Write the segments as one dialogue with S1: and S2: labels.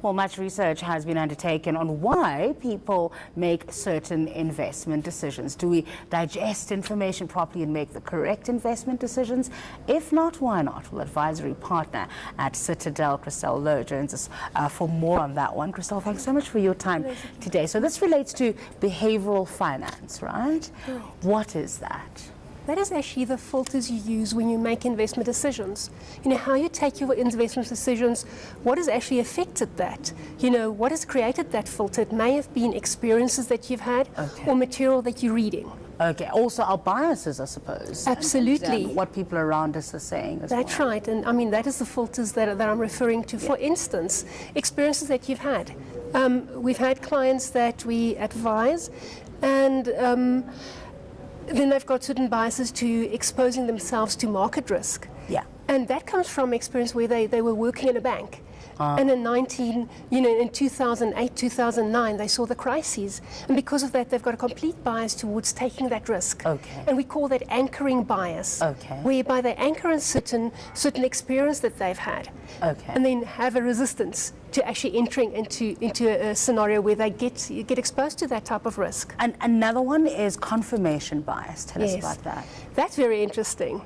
S1: Well, much research has been undertaken on why people make certain investment decisions. Do we digest information properly and make the correct investment decisions? If not, why not? Well, advisory partner at Citadel, Christelle Louw, joins us for more on that one. Christelle, thanks so much for your time today. So this relates to behavioral finance, right?
S2: Correct.
S1: What is that?
S2: That is actually the filters you use when you make investment decisions. You know, how you take your investment decisions, what has actually affected that? You know, what has created that filter? It may have been experiences that you've had or material that you're reading.
S1: Okay, also our biases, I suppose.
S2: Absolutely.
S1: And what people around us are saying as
S2: That's
S1: well.
S2: right, and I mean, that is the filters that I'm referring to. For instance, experiences that you've had. We've had clients that we advise, and then they've got certain biases to exposing themselves to market risk.
S1: Yeah.
S2: And that comes from experience where they were working in a bank. And in 2008, 2009, they saw the crises. And because of that, they've got a complete bias towards taking that risk.
S1: Okay.
S2: And we call that anchoring bias.
S1: Okay.
S2: Whereby they anchor in certain experience that they've had.
S1: Okay.
S2: And then have a resistance to actually entering into a scenario where they get exposed to that type of risk.
S1: And another one is confirmation bias. Tell us about that.
S2: That's very interesting.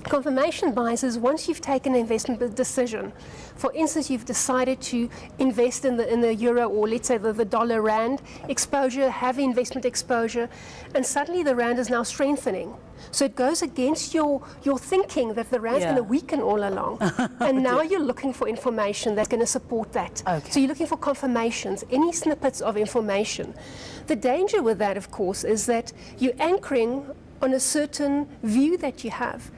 S2: Confirmation bias is once you've taken an investment decision. For instance, you've decided to invest in the euro, or let's say the dollar rand exposure, have investment exposure, and suddenly the rand is now strengthening. So it goes against your thinking that the rand's going to weaken all along. And now you're looking for information that's going to support that.
S1: Okay.
S2: So you're looking for confirmations, any snippets of information. The danger with that, of course, is that you're anchoring on a certain view that you have.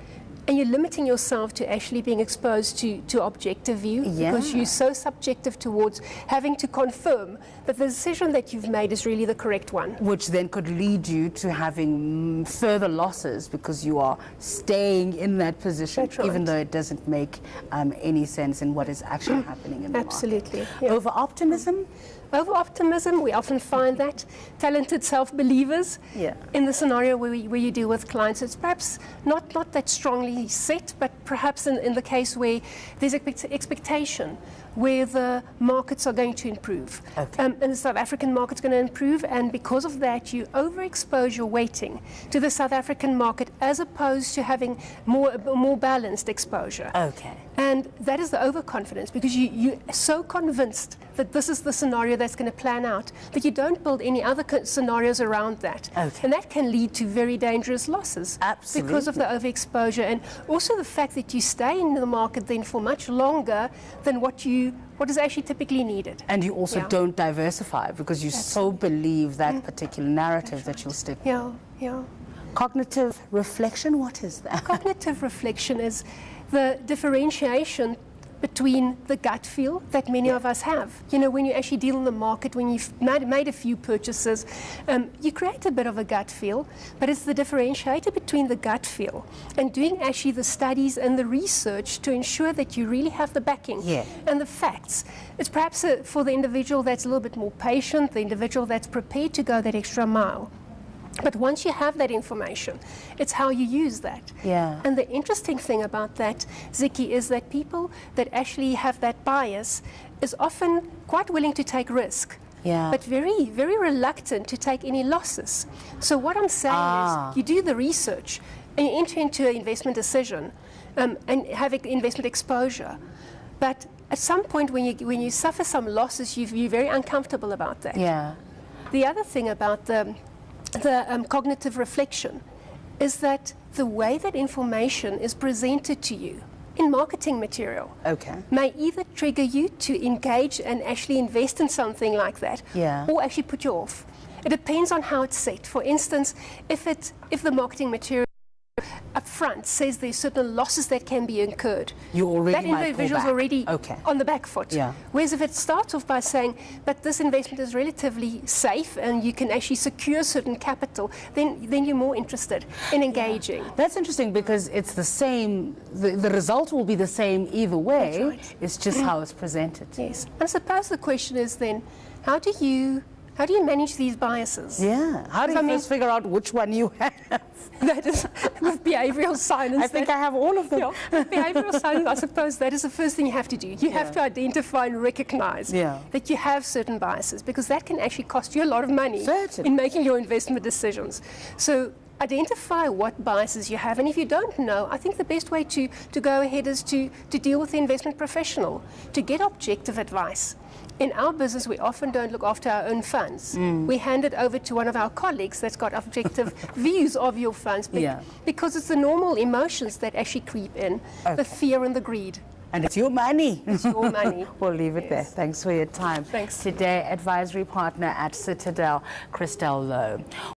S2: And you're limiting yourself to actually being exposed to objective view because you're so subjective towards having to confirm that the decision that you've made is really the correct one.
S1: Which then could lead you to having further losses because you are staying in that position, even though it doesn't make any sense in what is actually happening in the market.
S2: Absolutely. Yeah.
S1: Over-optimism?
S2: Over-optimism, we often find that. Talented self-believers. In the scenario where you deal with clients, it's perhaps not that strongly set, but perhaps in the case where there's expectation, where the markets are going to improve. And the South African market's going to improve, and because of that, you overexpose your weighting to the South African market as opposed to having more balanced exposure. And that is the overconfidence, because you're so convinced that this is the scenario that's going to plan out, that you don't build any other scenarios around that. And that can lead to very dangerous losses.
S1: Absolutely.
S2: Because of the overexposure, and also the fact that you stay in the market then for much longer than what is actually typically needed.
S1: And you also don't diversify because you so believe that particular narrative that you'll stick with. Cognitive reflection, what is that?
S2: Cognitive reflection is the differentiation between the gut feel that many of us have. You know, when you actually deal in the market, when you've made a few purchases, you create a bit of a gut feel, but it's the differentiator between the gut feel and doing actually the studies and the research to ensure that you really have the backing and the facts. It's perhaps for the individual that's a little bit more patient, the individual that's prepared to go that extra mile. But once you have that information, it's how you use that. And the interesting thing about that, Ziki, is that people that actually have that bias is often quite willing to take risk, but very, very reluctant to take any losses. So what I'm saying is you do the research and you enter into an investment decision and have investment exposure. But at some point when you suffer some losses, you're very uncomfortable about that. The other thing about the cognitive reflection is that the way that information is presented to you in marketing material may either trigger you to engage and actually invest in something like that or actually put you off. It depends on how it's set. For instance, if the marketing material up front says there's certain losses that can be incurred, that individual's already on the back foot. Whereas if it starts off by saying, but this investment is relatively safe and you can actually secure certain capital, then you're more interested in engaging.
S1: That's interesting because it's the same, the result will be the same either way, it's just how it's presented.
S2: Yes. I suppose the question is then, how do you How do you manage these biases?
S1: Yeah. How do you first figure out which one you have?
S2: That is with behavioural science.
S1: I think I have all of them.
S2: Yeah, with behavioural science, I suppose that is the first thing you have to do. You have to identify and recognise that you have certain biases, because that can actually cost you a lot of money in making your investment decisions. So identify what biases you have, and if you don't know, I think the best way to go ahead is to deal with the investment professional, to get objective advice. In our business, we often don't look after our own funds. We hand it over to one of our colleagues that's got objective views of your funds, because it's the normal emotions that actually creep in, the fear and the greed.
S1: And it's your money.
S2: It's your money.
S1: We'll leave it there. Thanks for your time.
S2: Thanks.
S1: Today, advisory partner at Citadel, Christelle Louw.